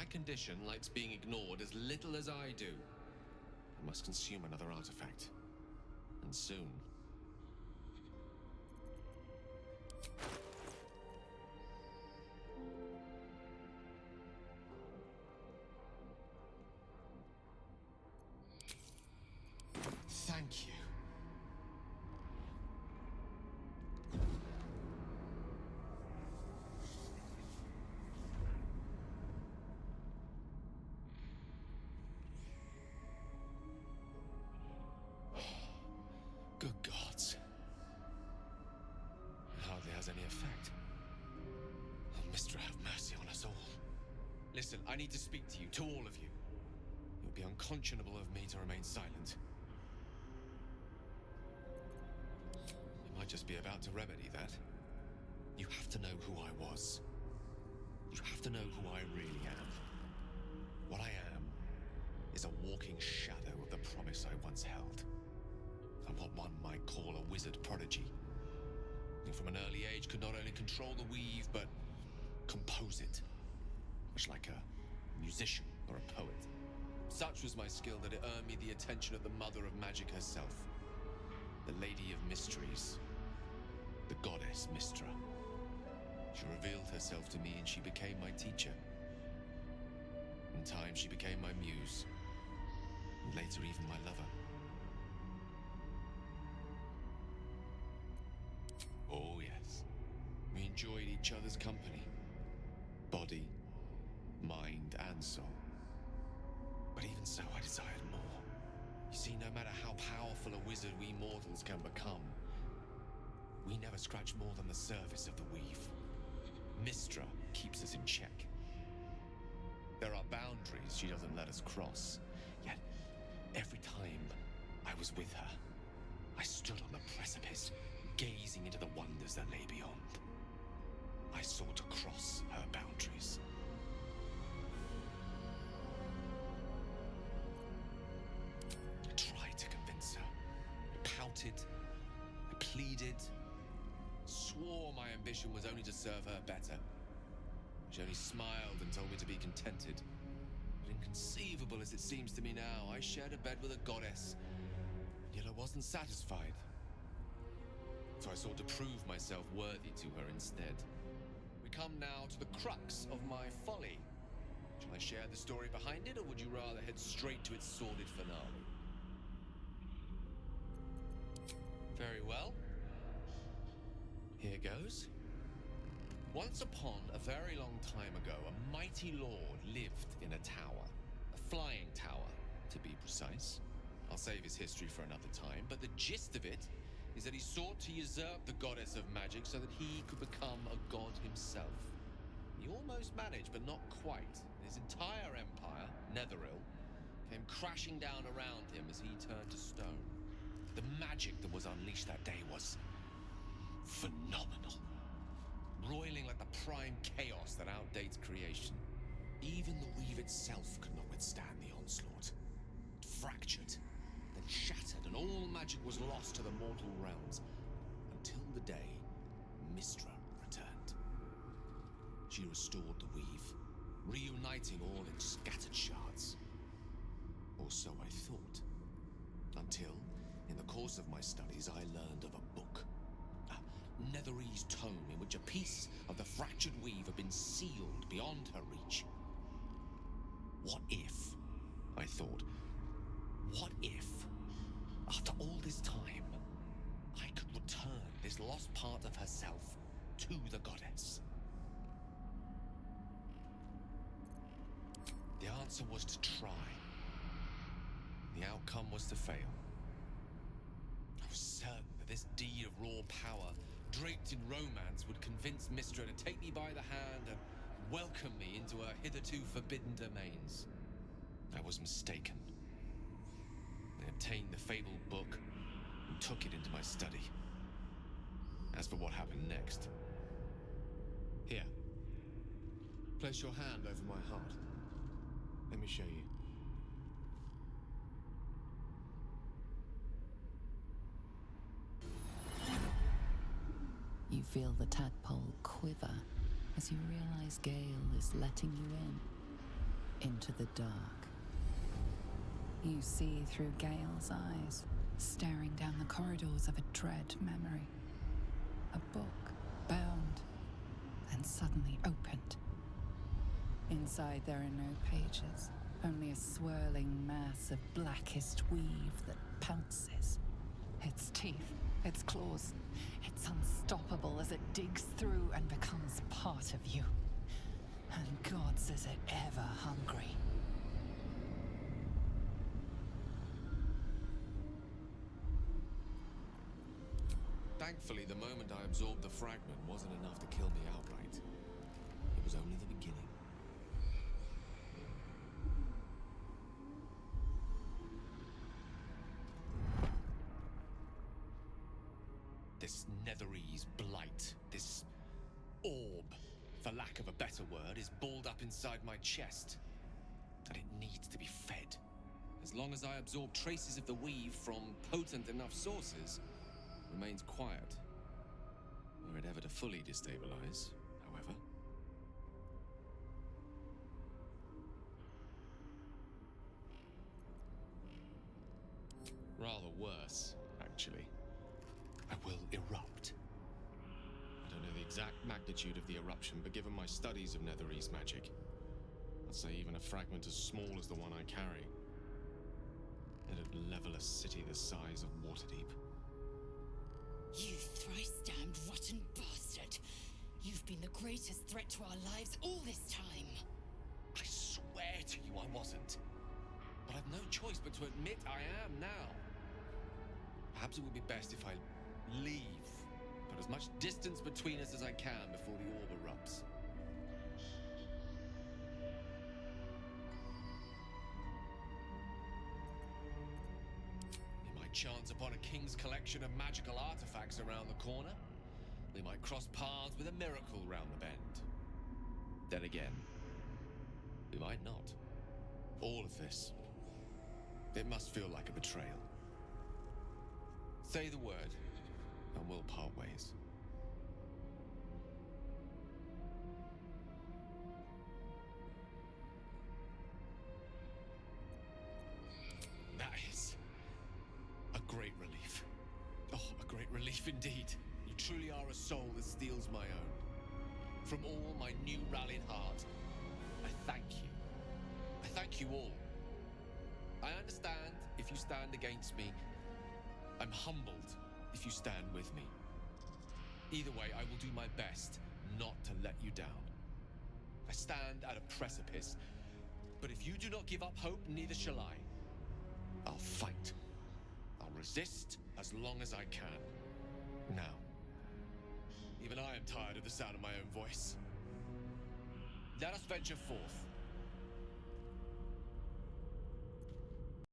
my condition likes being ignored as little as I do, I must consume another artifact. And soon. Thank you. Good gods. It hardly has any effect. Oh, Mystra, have mercy on us all. Listen, I need to speak to you, to all of you. It would be unconscionable of me to remain silent. I might just be about to remedy that. You have to know who I was. You have to know who I really am. What I am is a walking shadow of the promise I once held. I'm what one might call a wizard prodigy. And from an early age could not only control the weave, but compose it. Much like a musician or a poet. Such was my skill that it earned me the attention of the mother of magic herself. The Lady of Mysteries. The goddess Mystra. She revealed herself to me and she became my teacher. In time she became my muse. And later even my lover. Oh yes, we enjoyed each other's company. Body, mind, and soul. But even so, I desired more. You see, no matter how powerful a wizard we mortals can become, we never scratch more than the surface of the weave. Mystra keeps us in check. There are boundaries she doesn't let us cross. Yet, every time I was with her, I stood on the precipice, gazing into the wonders that lay beyond. I sought to cross her boundaries. I tried to convince her. I pouted. I pleaded. Swore my ambition was only to serve her better. She only smiled and told me to be contented. But inconceivable as it seems to me now, I shared a bed with a goddess, yet I wasn't satisfied. So I sought to prove myself worthy to her instead. We come now to the crux of my folly. Shall I share the story behind it, or would you rather head straight to its sordid finale? Very well. Here goes. Once upon a very long time ago, a mighty lord lived in a tower. A flying tower, to be precise. I'll save his history for another time, but the gist of it is that he sought to usurp the goddess of magic so that he could become a god himself. He almost managed, but not quite. His entire empire, Netheril, came crashing down around him as he turned to stone. The magic that was unleashed that day was phenomenal. Roiling like the prime chaos that outdates creation. Even the weave itself could not withstand the onslaught. It fractured, then shattered, and all magic was lost to the mortal realms. Until the day Mystra returned. She restored the weave, reuniting all its scattered shards. Or so I thought. Until, in the course of my studies, I learned of a book. A Netherese tome in which a piece of the fractured weave had been sealed beyond her reach. What if, I thought, what if, after all this time, I could return this lost part of herself to the goddess? The answer was to try. The outcome was to fail. I was certain that this deed of raw power, draped in romance, would convince Mystra to take me by the hand and welcome me into her hitherto forbidden domains. I was mistaken. I obtained the fabled book and took it into my study. As for what happened next... Here. Place your hand over my heart. Let me show you. You feel the tadpole quiver as you realize Gale is letting you in. into the dark. You see through Gale's eyes, staring down the corridors of a dread memory. A book, bound, and suddenly opened. Inside there are no pages, only a swirling mass of blackest weave that pounces. Its teeth, its claws, it's unstoppable as it digs through and becomes part of you. And gods, is it ever hungry. Thankfully, the moment I absorbed the fragment wasn't enough to kill me outright. It was only the beginning. This Netherese blight, this orb, for lack of a better word, is balled up inside my chest. And it needs to be fed. As long as I absorb traces of the weave from potent enough sources, it remains quiet. Were it ever to fully destabilize, however. Rather worse, actually. I will erupt. I don't know the exact magnitude of the eruption, but given my studies of Netherese magic, I'd say even a fragment as small as the one I carry, it'd level a city the size of Waterdeep. You thrice-damned rotten bastard! You've been the greatest threat to our lives all this time! I swear to you I wasn't. But I've no choice but to admit I am now. Perhaps it would be best if I leave. Put as much distance between us as I can before the orb erupts. We might chance upon a king's collection of magical artifacts around the corner. We might cross paths with a miracle round the bend. Then again, we might not. All of this, it must feel like a betrayal. Say the word, and we'll part ways. That is a great relief. Oh, a great relief indeed. You truly are a soul that steals my own. From all my new rallied heart, I thank you. I thank you all. I understand if you stand against me. I'm humbled if you stand with me. Either way, I will do my best not to let you down. I stand at a precipice, but if you do not give up hope, neither shall I. I'll fight. I'll resist as long as I can. Now, even I am tired of the sound of my own voice. Let us venture forth.